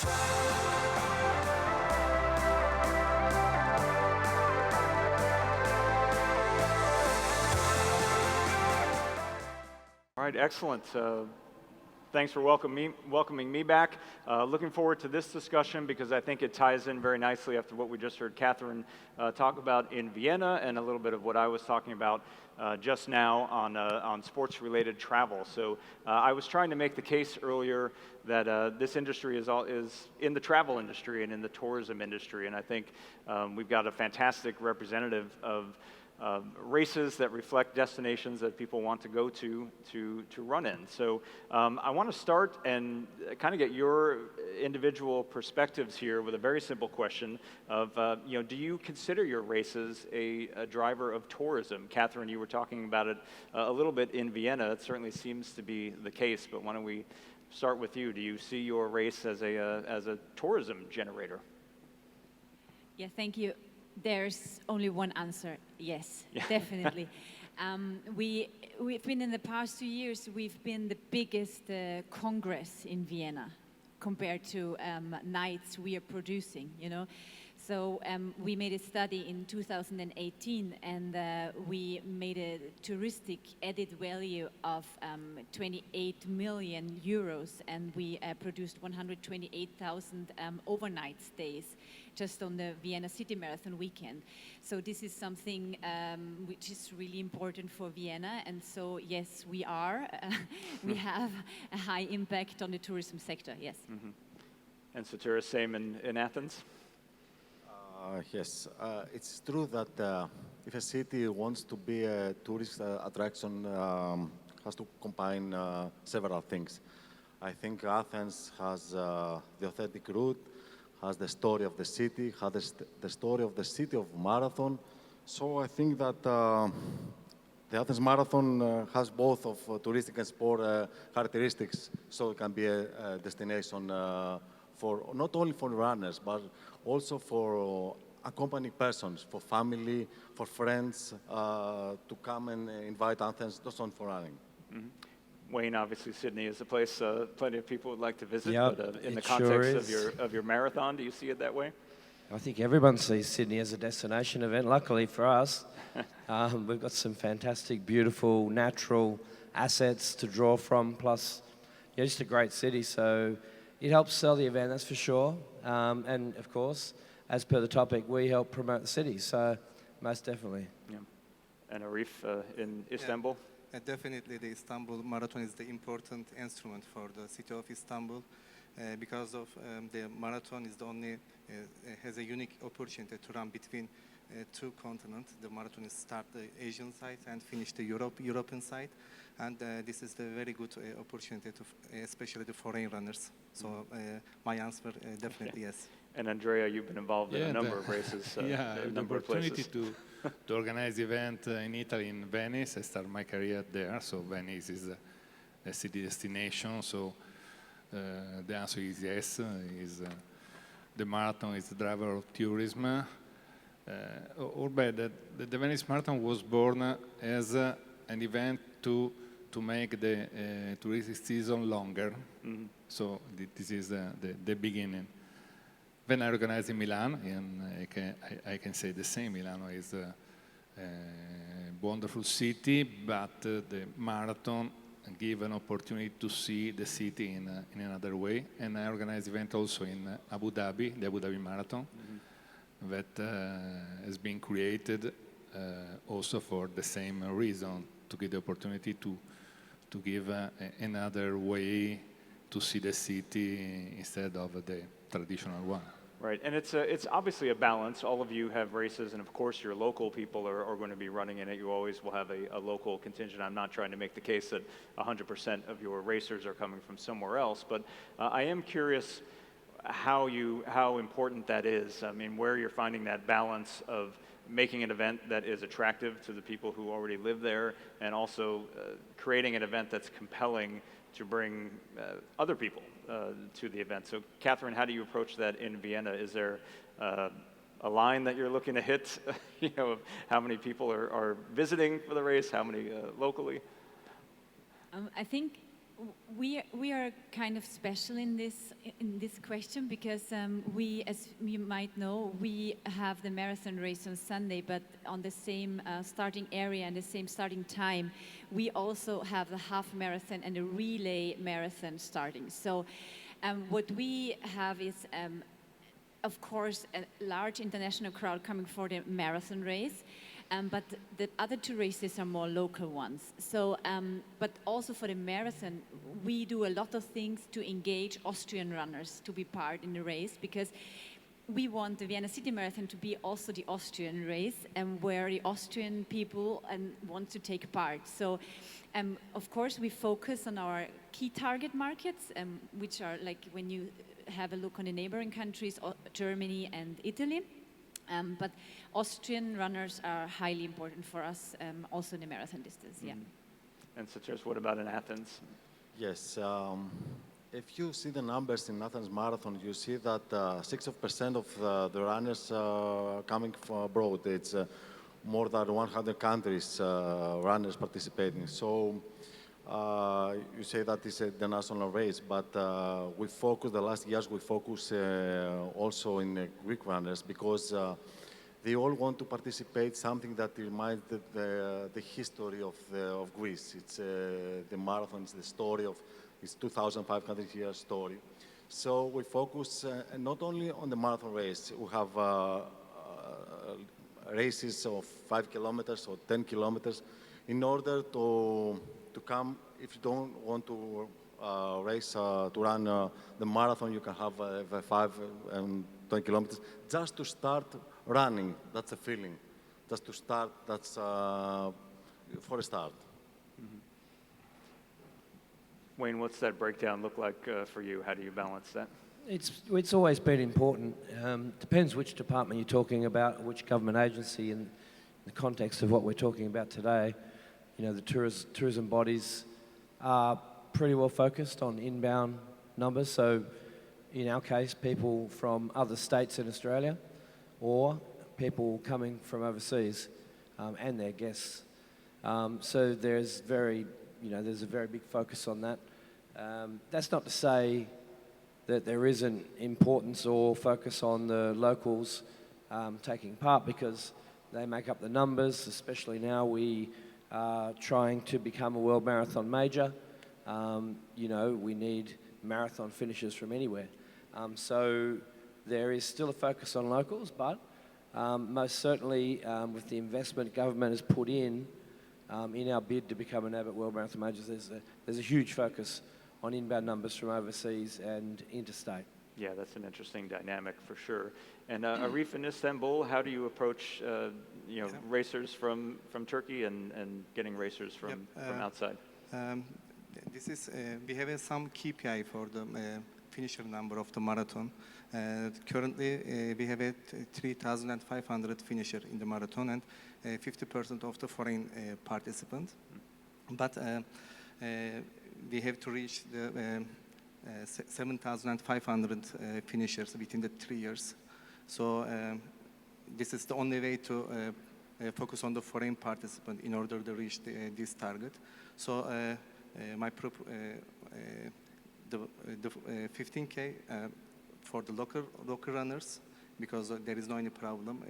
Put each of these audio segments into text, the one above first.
All right, excellent. Thanks for welcoming me back. Looking forward to this discussion because I think it ties in very nicely after what we just heard Kathrin talk about in Vienna and a little bit of what I was talking about just now on sports-related travel. So I was trying to make the case earlier that this industry is in the travel industry and in the tourism industry, and I think we've got a fantastic representative of races that reflect destinations that people want to go to run in. So I want to start and kind of get your individual perspectives here with a very simple question of, do you consider your races a driver of tourism? Kathrin, you were talking about it a little bit in Vienna. It certainly seems to be the case, but why don't we start with you? Do you see your race as a tourism generator? Yeah, thank you. There's only one answer, yes, definitely. We've been in the past 2 years, we've been the biggest congress in Vienna compared to nights we are producing, So we made a study in 2018 and we made a touristic added value of 28 million euros and we produced 128,000 overnight stays just on the Vienna City Marathon weekend. So this is something which is really important for Vienna, and so yes, we have a high impact on the tourism sector, yes. Mm-hmm. And Sotiris, same in Athens? Yes, it's true that if a city wants to be a tourist attraction, has to combine several things. I think Athens has the authentic route, has the story of the city, has the story of the city of marathon. So I think that the Athens Marathon has both of touristic and sport characteristics, so it can be a destination for not only for runners, but also for accompanying persons, for family, for friends, to come and invite Athens just on for running. Mm-hmm. Wayne, obviously Sydney is a place plenty of people would like to visit, yep, but in the context of your marathon, do you see it that way? I think everyone sees Sydney as a destination event. Luckily for us, we've got some fantastic, beautiful, natural assets to draw from, plus just a great city. So it helps sell the event, that's for sure. And of course, as per the topic, we help promote the city. So most definitely. Yeah. And Arif in Istanbul? Yeah, definitely the Istanbul Marathon is the important instrument for the city of Istanbul because of the marathon is the only, has a unique opportunity to run between two continents. The marathon is start the Asian side and finish the European side. And this is the very good opportunity, to, especially the foreign runners. So my answer, definitely yes. And Andrea, you've been involved in a number of races, in a number of places. The opportunity to organize event in Italy, in Venice. I started my career there, so Venice is a city destination. So the answer is yes. The marathon is the driver of tourism. The Venice Marathon was born as an event to make the touristic season longer. Mm-hmm. So this is the beginning. When I organized in Milan, and I can say the same, Milano is a wonderful city, but the marathon gave an opportunity to see the city in another way. And I organized event also in Abu Dhabi, the Abu Dhabi Marathon, mm-hmm. that has been created also for the same reason, to give the opportunity to give another way to see the city instead of the traditional one. Right, and it's obviously a balance. All of you have races, and of course your local people are going to be running in it. You always will have a local contingent. I'm not trying to make the case that 100% of your racers are coming from somewhere else, but I am curious how important that is. I mean, where you're finding that balance of making an event that is attractive to the people who already live there, and also creating an event that's compelling to bring other people to the event. So, Kathrin, how do you approach that in Vienna? Is there a line that you're looking to hit, of how many people are visiting for the race, how many locally? I think We are kind of special in this question because we, as you might know, we have the marathon race on Sunday, but on the same starting area and the same starting time, we also have the half marathon and a relay marathon starting. So what we have is, of course, a large international crowd coming for the marathon race. But the other two races are more local ones. So, but also for the marathon, we do a lot of things to engage Austrian runners to be part in the race, because we want the Vienna City Marathon to be also the Austrian race, and where the Austrian people want to take part. So, of course, we focus on our key target markets, which are like when you have a look on the neighboring countries, Germany and Italy. But Austrian runners are highly important for us, also in the marathon distance, yeah. And Sotiris, what about in Athens? Yes. If you see the numbers in Athens Marathon, you see that 60% of the runners coming from abroad. It's more than 100 countries runners participating. So you say that it's the national race, but we focus, the last years we focus also in Greek runners, because they all want to participate something that reminds the history of Greece. It's the marathon, it's the story of, it's 2,500 years story. So we focus not only on the marathon race, we have races of 5 kilometers or 10 kilometers in order to come. If you don't want to race, to run the marathon, you can have 5 and 10 kilometers just to start running. That's a feeling. Just to start, that's for a start. Wayne, what's that breakdown look like for you? How do you balance that? It's always been important. Depends which department you're talking about, which government agency, in the context of what we're talking about today. You know, the tourism bodies are pretty well focused on inbound numbers. So in our case, people from other states in Australia or people coming from overseas and their guests. So there's a very big focus on that. That's not to say that there isn't importance or focus on the locals taking part, because they make up the numbers, especially now we are trying to become a world marathon major. We need marathon finishers from anywhere. So there is still a focus on locals, but most certainly with the investment government has put in our bid to become an Abbott World Marathon Majors, there's a huge focus on inbound numbers from overseas and interstate. Yeah, that's an interesting dynamic for sure. And Arif, in Istanbul, how do you approach racers from Turkey and getting racers from outside? This is we have some KPI for the finisher number of the marathon. Currently, we have 3,500 finisher in the marathon and 50% of the foreign participants. But we have to reach the 7,500 finishers within the 3 years. So this is the only way to focus on the foreign participant in order to reach this target. So the 15K for the local runners, because there is no any problem.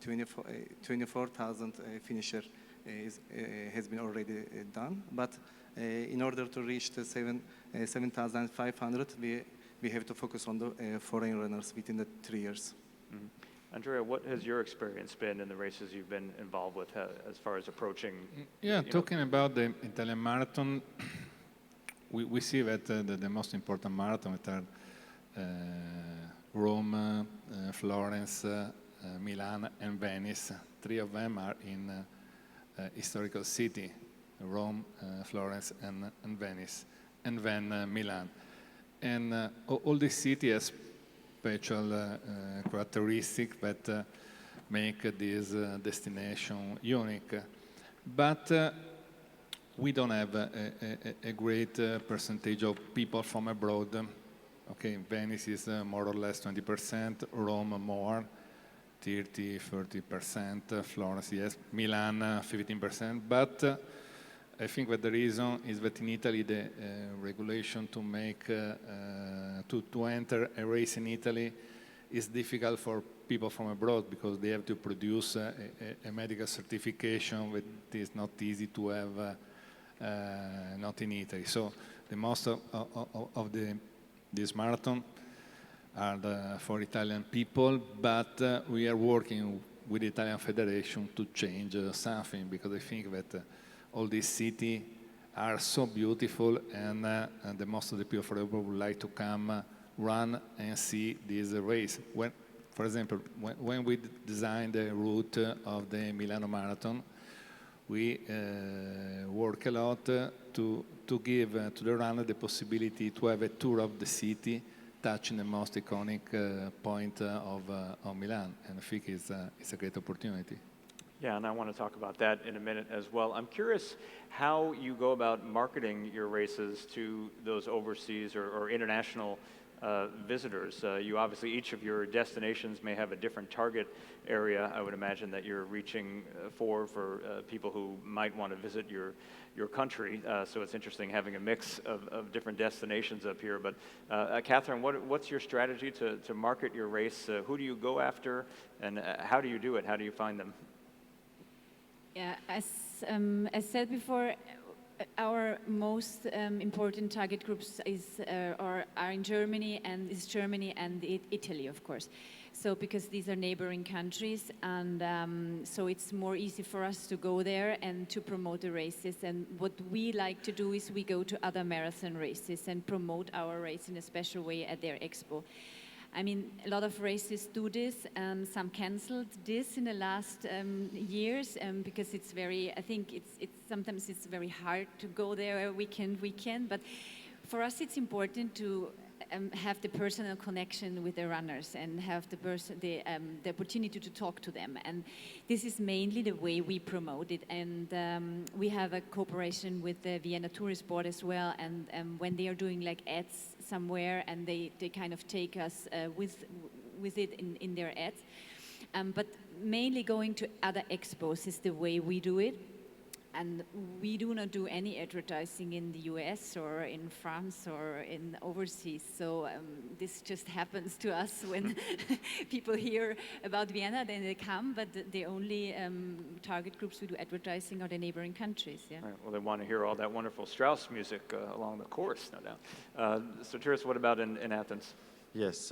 24,000 finisher has been already done, but in order to reach the 7,500, we have to focus on the foreign runners within the 3 years. Mm-hmm. Andrea, what has your experience been in the races you've been involved with as far as approaching? Yeah, talking about the Italian marathon, we see that the most important marathons are Rome, Florence, Milan, and Venice. 3 of them are in historical city, Rome, Florence, and Venice, and then Milan. And all these cities have special characteristics that make this destination unique. But we don't have a great percentage of people from abroad. Okay, Venice is more or less 20%, Rome more, 30-40%, Florence, yes, Milan 15%. But I think that the reason is that in Italy the regulation to make to enter a race in Italy is difficult for people from abroad because they have to produce a medical certification that is not easy to have not in Italy. So the most of this marathon are for Italian people, but we are working with the Italian Federation to change something because I think that all these cities are so beautiful and the most of the people from abroad would like to come run and see this race. When, for example, when we designed the route of the Milano Marathon, we work a lot to give to the runner the possibility to have a tour of the city touching the most iconic point of Milan, and I think it's a great opportunity. Yeah, and I want to talk about that in a minute as well. I'm curious how you go about marketing your races to those overseas or international visitors. You obviously, each of your destinations may have a different target area, I would imagine, that you're reaching for people who might want to visit your country. So it's interesting having a mix of different destinations up here. But Kathrin, what's your strategy to market your race? Who do you go after, and how do you do it? How do you find them? Yeah, as said before, our most important target groups are in Germany and Italy, of course. So because these are neighboring countries, and so it's more easy for us to go there and to promote the races. And what we like to do is we go to other marathon races and promote our race in a special way at their expo. I mean, a lot of races do this, and some canceled this in the last years because it's very. I think sometimes it's very hard to go there weekend. But for us, it's important to have the personal connection with the runners and have the opportunity to talk to them. And this is mainly the way we promote it. And we have a cooperation with the Vienna Tourist Board as well. And when they are doing like ads somewhere, and they kind of take us with it in their ads. But mainly going to other expos is the way we do it. And we do not do any advertising in the US or in France or in overseas. So this just happens to us when people hear about Vienna, then they come. But the only target groups who do advertising are the neighboring countries. Yeah. Right, well, they want to hear all that wonderful Strauss music along the course, no doubt. Sotiris, what about in Athens? Yes,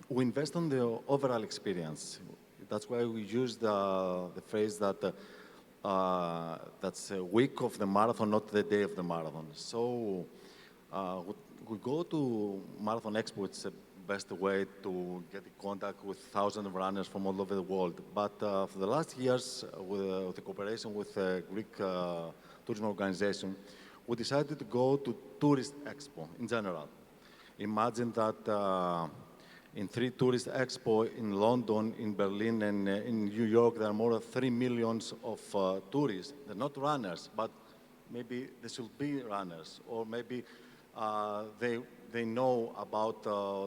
we invest on the overall experience. That's why we use the phrase that that's a week of the marathon, not the day of the marathon. So we go to Marathon Expo. It's the best way to get in contact with thousands of runners from all over the world. But for the last years, with the cooperation with the Greek tourism organization, we decided to go to Tourist Expo in general. Imagine that in 3 tourist expo in London, in Berlin, and in New York, there are more than 3 million of tourists. They're not runners, but maybe they should be runners, or maybe they know about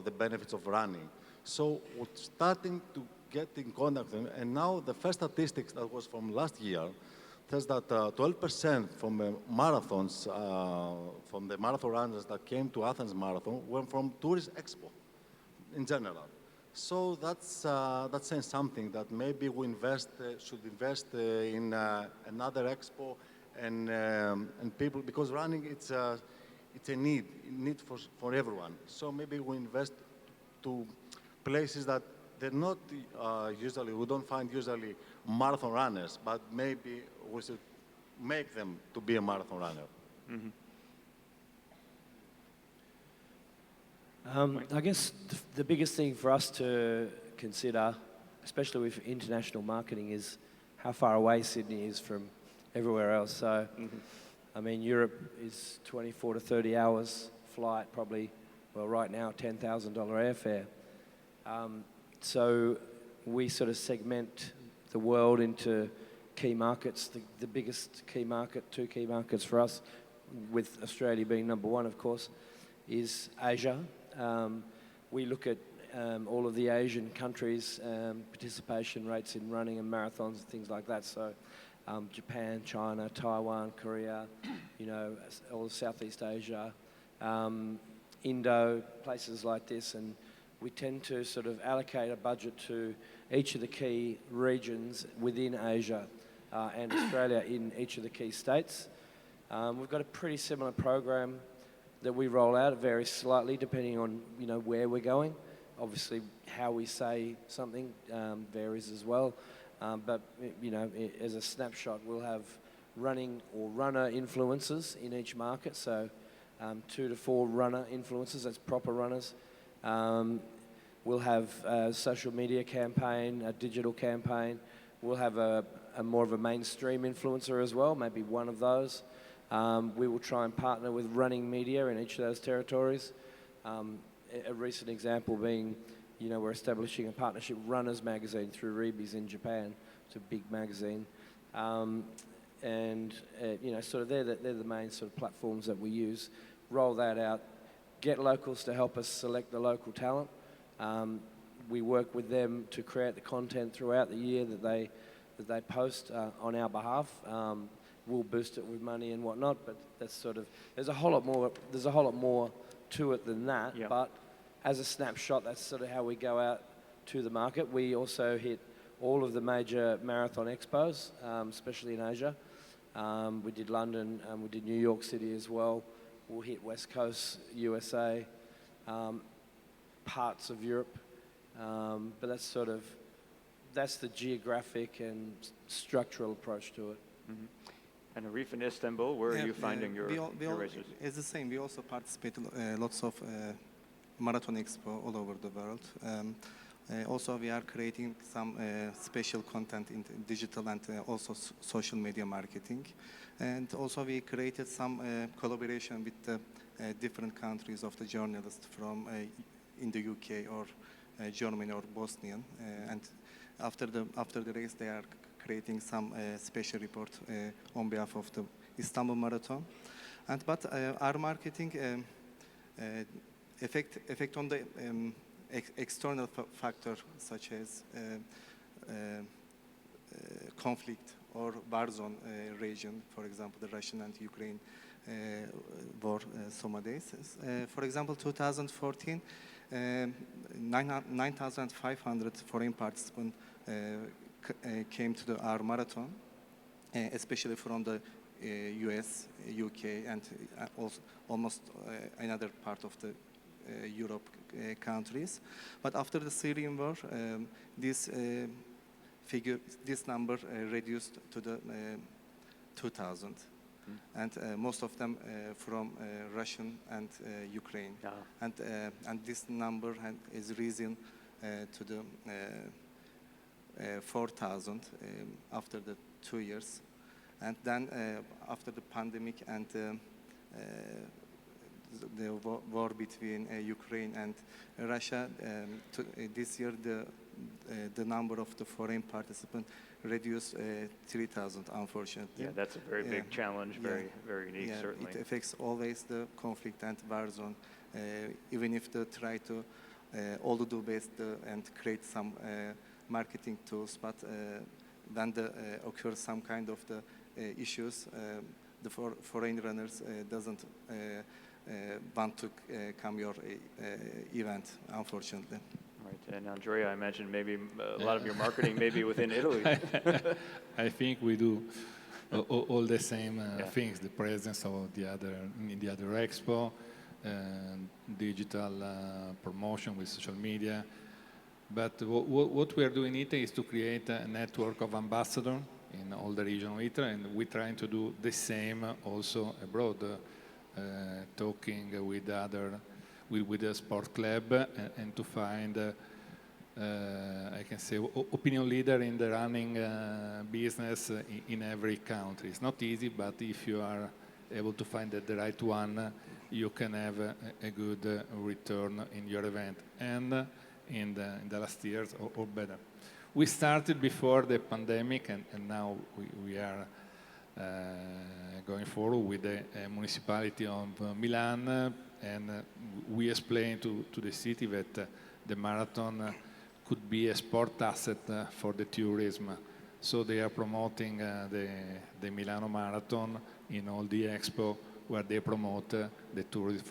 the benefits of running. So we're starting to get in contact with them, and now the first statistics that was from last year tells that 12% from the marathons, from the marathon runners that came to Athens Marathon were from Tourist Expo in general. So that's saying something that maybe we should invest in another expo and people, because running it's a need for everyone. So maybe we invest to places that they're not we don't find usually marathon runners, but maybe we should make them to be a marathon runner. Mm-hmm. I guess the biggest thing for us to consider, especially with international marketing, is how far away Sydney is from everywhere else. So, I mean, Europe is 24 to 30 hours flight, probably, well, right now, $10,000 airfare. So we sort of segment the world into key markets. The biggest key market, 2 key markets for us, with Australia being number 1, of course, is Asia. We look at all of the Asian countries' participation rates in running and marathons and things like that. So Japan, China, Taiwan, Korea, all of Southeast Asia, Indo, places like this, and we tend to sort of allocate a budget to each of the key regions within Asia and Australia in each of the key states. We've got a pretty similar program that we roll out. It varies slightly depending on where we're going. Obviously, how we say something varies as well. But as a snapshot, we'll have running or runner influencers in each market. So 2 to 4 runner influencers, that's proper runners. We'll have a social media campaign, a digital campaign. We'll have a more of a mainstream influencer as well, maybe one of those. We will try and partner with running media in each of those territories. A recent example being, we're establishing a partnership with Runners magazine through Reeby's in Japan. It's a big magazine. Sort of they're the main sort of platforms that we use. Roll that out, get locals to help us select the local talent. We work with them to create the content throughout the year that they post on our behalf. We'll boost it with money and whatnot, but that's sort of there's a whole lot more to it than that. Yep. But as a snapshot, that's sort of how we go out to the market. We also hit all of the major marathon expos, especially in Asia. We did London, we did New York City as well. We'll hit West Coast, USA, parts of Europe. But that's the geographic and structural approach to it. Mm-hmm. And Arif, in Istanbul, where are you finding your races? It's the same. We also participate lots of marathon expo all over the world. Also, we are creating some special content in digital and also social media marketing. And also, we created some collaboration with the different countries of the journalists from in the UK or Germany or Bosnian. And after the race, they are creating some special report on behalf of the Istanbul Marathon. But our marketing effect on the external factor such as conflict or war zone region, for example, the Russian and Ukraine war some days. For example, 2014, 9,500 foreign participants came to our marathon, especially from the US, UK, and also almost another part of the Europe countries. But after the Syrian war, this number reduced to the 2,000. And most of them from Russian and Ukraine. Yeah. And this number is risen to the 4,000 after the 2 years. And then after the pandemic and the war between Ukraine and Russia, this year the number of the foreign participants reduced 3,000, unfortunately. Yeah, that's a very big challenge, very unique, certainly. It affects always the conflict and war zone, even if they try to all do best and create some marketing tools, but when there occurs some kind of the issues, the foreign runners doesn't want to come your event, unfortunately. Right, and Andrea, I imagine maybe a lot of your marketing may be within Italy. I think we do all the same things, the presence of the other expo, digital promotion with social media. But what we are doing in Italy is to create a network of ambassadors in all the region of Italy, and we're trying to do the same also abroad, talking with the sport club and to find, I can say, opinion leader in the running business in every country. It's not easy, but if you are able to find the right one, you can have a good return in your event. And in the last years or better. We started before the pandemic and now we are going forward with the municipality of Milan and we explained to the city that the marathon could be a sport asset for the tourism So they are promoting the Milano Marathon in all the expo where they promote the tourism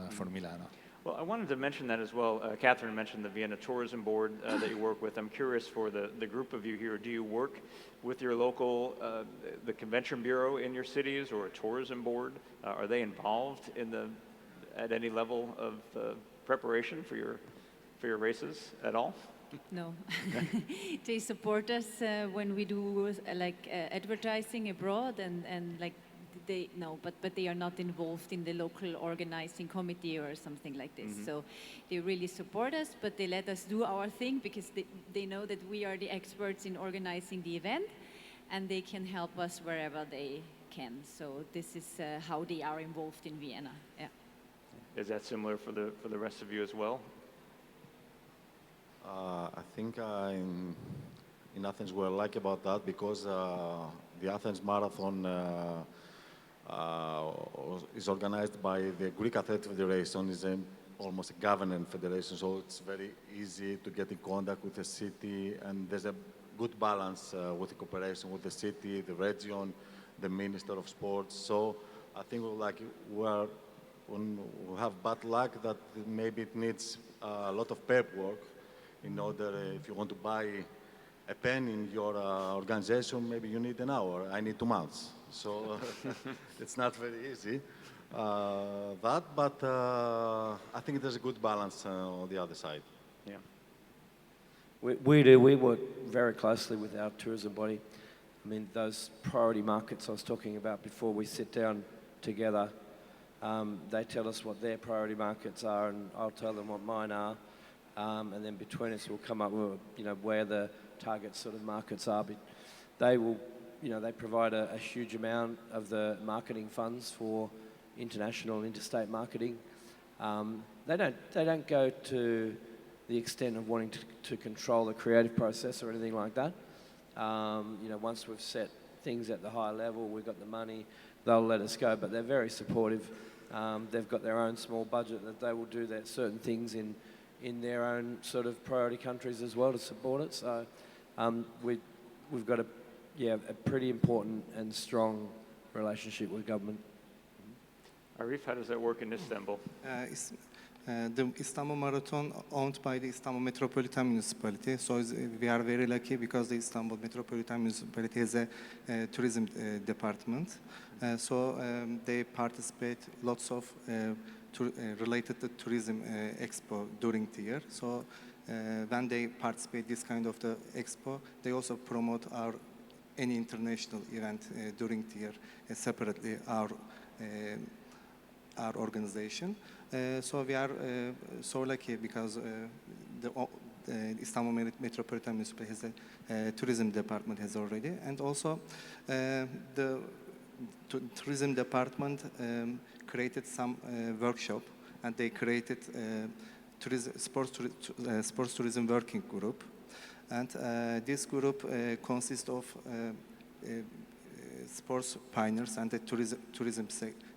for Milano. Well, I wanted to mention that as well. Kathrin mentioned the Vienna Tourism Board that you work with. I'm curious for the group of you here, do you work with your local, the convention bureau in your cities or a tourism board? Are they involved at any level of preparation for your races at all? No, they support us when we do advertising abroad and like but they are not involved in the local organizing committee or something like this. So they really support us, but they let us do our thing because they know that we are the experts in organizing the event, and they can help us wherever they can. So this is how they are involved in Vienna. Yeah. Is that similar for the rest of you as well? I think in Athens we're lucky about that because the Athens Marathon is organized by the Greek Athletic Federation. It's almost a government federation, so it's very easy to get in contact with the city, and there's a good balance with the cooperation with the city, the region, the Minister of Sports. So I think we have bad luck that maybe it needs a lot of paperwork in order, if you want to buy a pen in your organization, maybe you need an hour. I need 2 months. So it's not very easy, but I think there's a good balance on the other side. Yeah. We work very closely with our tourism body. I mean, those priority markets I was talking about before, we sit down together. They tell us what their priority markets are, and I'll tell them what mine are. And then between us, we'll come up with, where the target sort of markets are. But they will, they provide a huge amount of the marketing funds for international and interstate marketing. They don't go to the extent of wanting to control the creative process or anything like that. Once we've set things at the high level, we've got the money, they'll let us go. But they're very supportive. They've got their own small budget that they will do certain things in their own sort of priority countries as well to support it. So we've got a pretty important and strong relationship with government. Arif, how does that work in Istanbul? The Istanbul Marathon owned by the Istanbul Metropolitan Municipality. So we are very lucky because the Istanbul Metropolitan Municipality has a tourism department. So they participate lots of related to tourism expo during the year. So when they participate this kind of the expo, they also promote any international event during the year separately our organization. So we are so lucky because the Istanbul Metropolitan Municipality has a tourism department already, and also the tourism department created some workshop, and they created sports tourism working group, and this group consists of sports pioneers and the tourism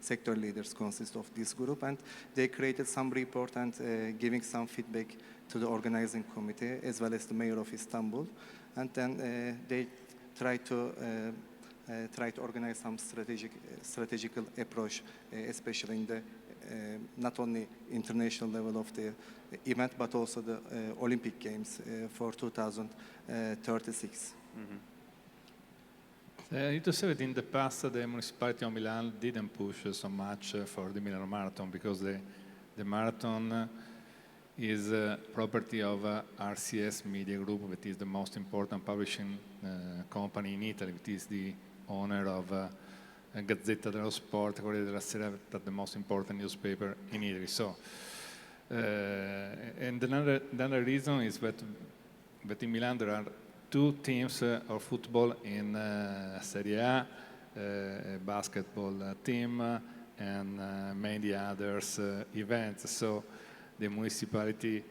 sector leaders consist of this group, and they created some report and giving some feedback to the organizing committee as well as the mayor of Istanbul, and then they try to organize some strategical approach, especially in the not only international level of the event, but also the Olympic Games for 2036. Mm-hmm. I need to say that in the past, the municipality of Milan didn't push so much for the Milano Marathon because the marathon is property of RCS Media Group, that is the most important publishing company in Italy. It is the owner of Gazzetta dello Sport, Corriere della Sera, the most important newspaper in Italy. So, and another reason is that in Milan there are 2 teams of football in Serie A, a basketball team, and many others events. So the municipality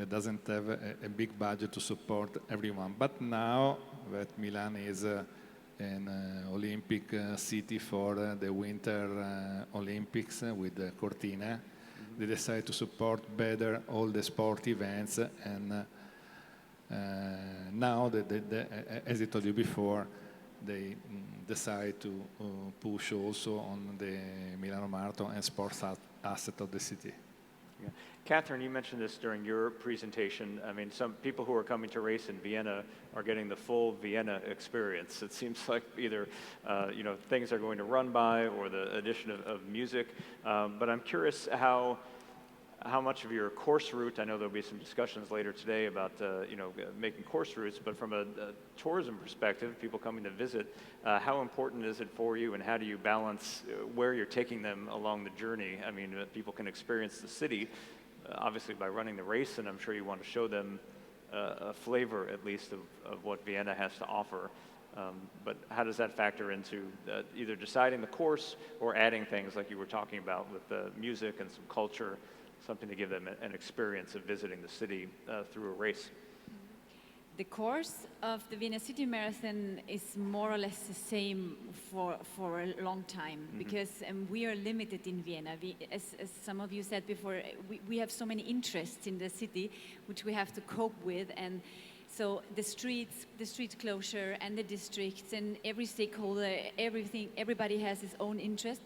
doesn't have a big budget to support everyone. But now that Milan is an Olympic city for the Winter Olympics with the Cortina, they decided to support better all the sport events, and Now, as I told you before, they decide to push also on the Milano Marathon and sports asset of the city. Yeah. Kathrin, you mentioned this during your presentation. I mean, some people who are coming to race in Vienna are getting the full Vienna experience. It seems like either, things are going to run by or the addition of music. But I'm curious how much of your course route, I know there'll be some discussions later today about, making course routes, but from a tourism perspective, people coming to visit, how important is it for you and how do you balance where you're taking them along the journey? I mean, people can experience the city, obviously by running the race, and I'm sure you want to show them a flavor at least of what Vienna has to offer. But how does that factor into either deciding the course or adding things like you were talking about with the music and some culture, something to give them an experience of visiting the city through a race? The course of the Vienna City Marathon is more or less the same for a long time, because we are limited in Vienna. As some of you said before, we have so many interests in the city which we have to cope with, and so the street closure and the districts and every stakeholder, everybody has his own interest.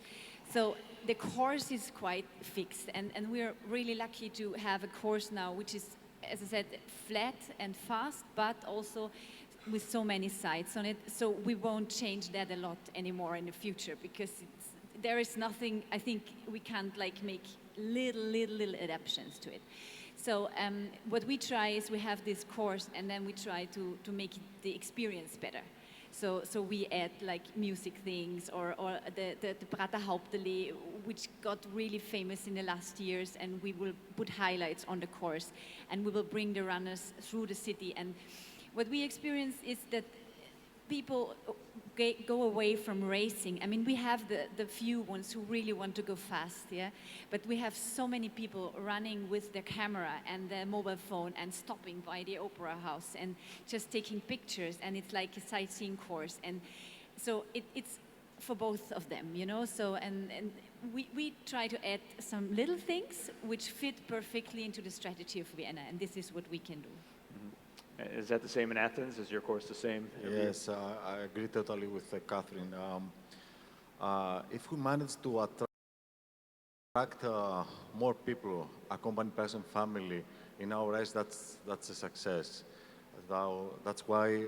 So the course is quite fixed, and we are really lucky to have a course now which is, as I said, flat and fast, but also with so many sites on it. So we won't change that a lot anymore in the future, because there is nothing, I think we can't make little adaptations to it. So what we try is we have this course and then we try to make the experience better. So we add music things or the Prater Hauptallee, which got really famous in the last years, and we will put highlights on the course and we will bring the runners through the city. And what we experience is that people go away from racing. I mean, we have the few ones who really want to go fast, yeah? But we have so many people running with their camera and their mobile phone and stopping by the Opera House and just taking pictures, and it's like a sightseeing course. And so it's for both of them, So, and we try to add some little things which fit perfectly into the strategy of Vienna, and this is what we can do. Is that the same in Athens? Is your course the same? Yes, I agree totally with Kathrin. If we manage to attract more people, accompanied person, family in our race, that's a success. That's why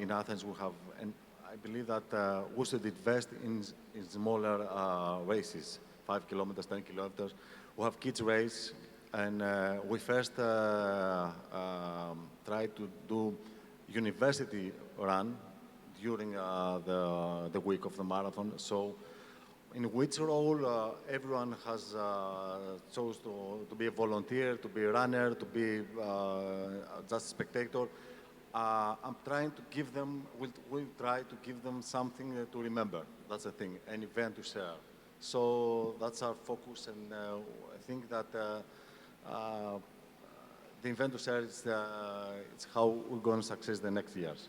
in Athens we have, and I believe that we should invest in smaller races, 5 kilometers, 10 kilometers. We have kids race. And we first try to do university run during the week of the marathon. So, in which role everyone has chose to be a volunteer, to be a runner, to be just a spectator. I'm trying to give them. We'll try to give them something to remember. That's the thing. An event to share. So that's our focus, and I think that. The event to share is it's how we're going to success the next years.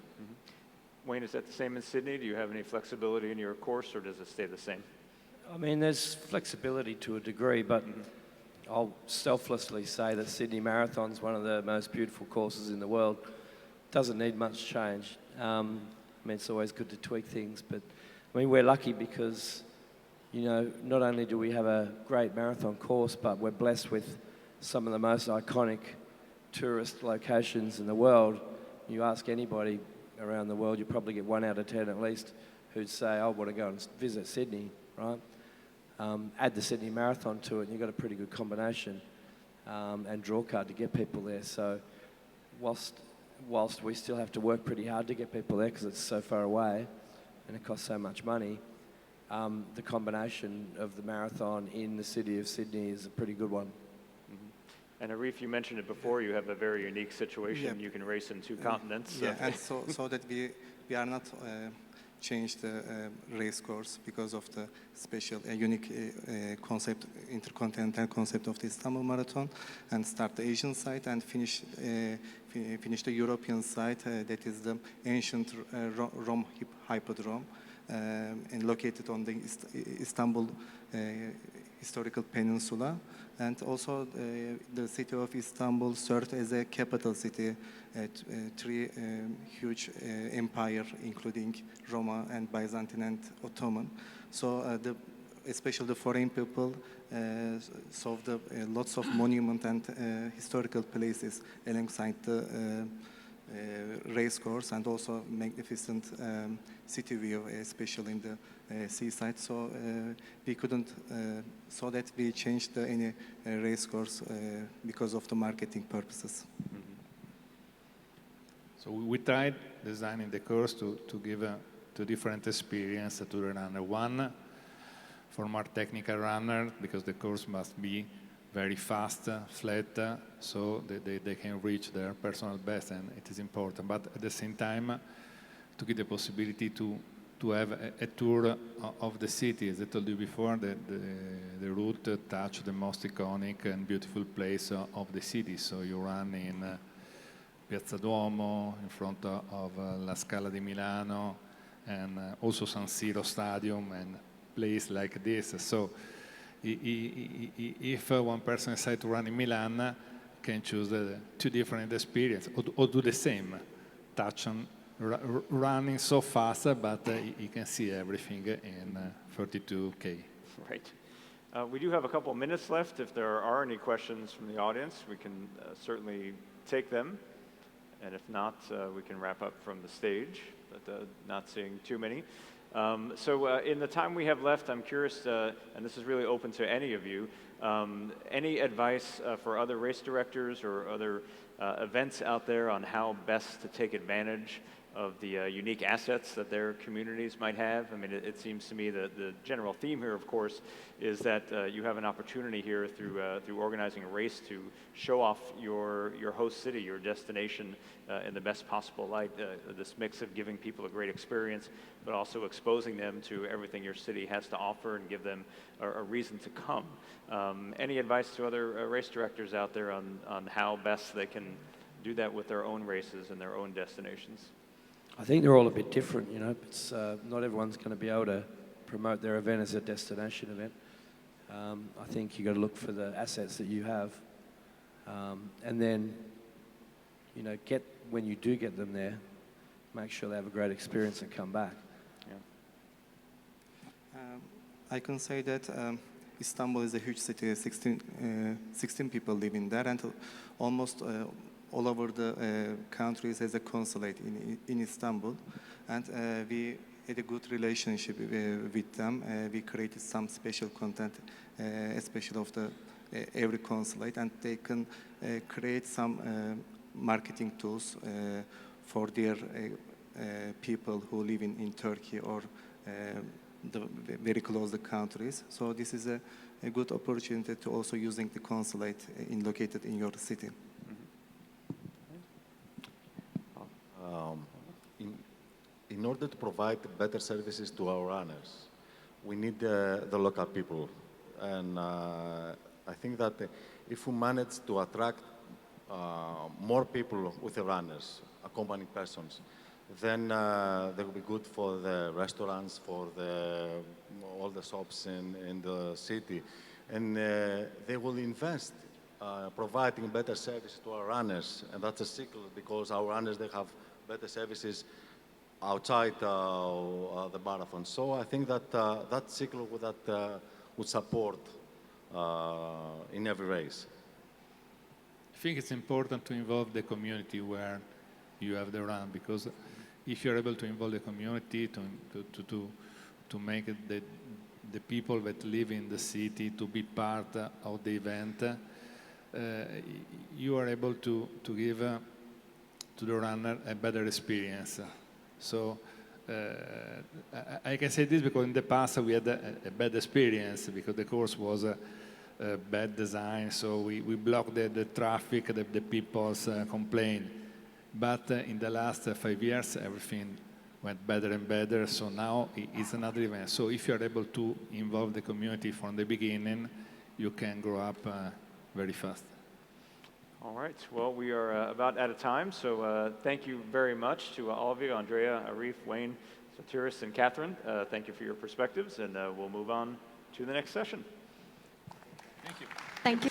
Wayne, is that the same in Sydney? Do you have any flexibility in your course, or does it stay the same? I mean, there's flexibility to a degree, but I'll selflessly say that Sydney Marathon's one of the most beautiful courses in the world. Doesn't need much change. I mean, it's always good to tweak things, but I mean, we're lucky because, not only do we have a great marathon course, but we're blessed with some of the most iconic tourist locations in the world. You ask anybody around the world, you probably get 1 out of 10 at least who'd say, I want to go and visit Sydney, right? Add the Sydney Marathon to it and you've got a pretty good combination and draw card to get people there. So whilst we still have to work pretty hard to get people there because it's so far away and it costs so much money, the combination of the marathon in the city of Sydney is a pretty good one. And Arif, you mentioned it before, you have a very unique situation. Yeah. You can race in 2 continents. Yeah, and so that we are not change the race course because of the special, unique concept, intercontinental concept of the Istanbul Marathon, and start the Asian side and finish the European side. That is the ancient Rome Hippodrome, and located on the Istanbul historical peninsula. And also the city of Istanbul served as a capital city at three huge empire, including Roma and Byzantine and Ottoman. So especially the foreign people saw lots of monument and historical places alongside the race course, and also magnificent city view, especially in the seaside. So we couldn't, so that we changed any race course because of the marketing purposes. So we tried designing the course to give two different experience to the runner. One, for more technical runner, because the course must be very fast, flat, so they can reach their personal best, and it is important. But at the same time, to give the possibility to have a tour of the city. As I told you before, the route touch the most iconic and beautiful place of the city. So you run in Piazza Duomo, in front of La Scala di Milano, and also San Siro Stadium, and place like this. So if one person decides to run in Milan, can choose the two different experiences, or do the same, touch on running so fast, but you can see everything in 32K. Right. We do have a couple of minutes left. If there are any questions from the audience, we can certainly take them. And if not, we can wrap up from the stage, but not seeing too many. So in the time we have left, I'm curious, and this is really open to any of you, any advice for other race directors or other events out there on how best to take advantage of the unique assets that their communities might have? I mean, it seems to me that the general theme here, of course, is that you have an opportunity here through organizing a race to show off your host city, your destination, in the best possible light. This mix of giving people a great experience, but also exposing them to everything your city has to offer and give them a reason to come. Any advice to other race directors out there on how best they can do that with their own races and their own destinations? I think they're all a bit different, you know. It's, not everyone's going to be able to promote their event as a destination event. I think you've got to look for the assets that you have. And then, you know, when you do get them there, make sure they have a great experience and come back. Yeah. I can say that Istanbul is a huge city. 16 people live in there, and almost all over the countries has a consulate in Istanbul, and we had a good relationship with them. We created some special content, especially of the every consulate, and they can create some marketing tools for their people who live in Turkey or very close the countries. So this is a good opportunity to also using the consulate located in your city. In order to provide better services to our runners, we need the local people. And I think that if we manage to attract more people with the runners, accompanying persons, then they will be good for the restaurants, for all the shops in the city. And they will invest providing better service to our runners. And that's a cycle, because our runners, they have better services outside the marathon. So I think that that cycle would support in every race. I think it's important to involve the community where you have the run, because if you're able to involve the community, to make the people that live in the city to be part of the event, you are able to give to the runner a better experience. So I can say this because in the past we had a bad experience because the course was bad design, so we blocked the traffic, the people complained. But in the last 5 years, everything went better and better, so now it's another event. So if you're able to involve the community from the beginning, you can grow up very fast. All right. Well, we are about out of time, so thank you very much to all of you, Andrea, Arif, Wayne, Sotiris, and Kathrin. Thank you for your perspectives, and we'll move on to the next session. Thank you.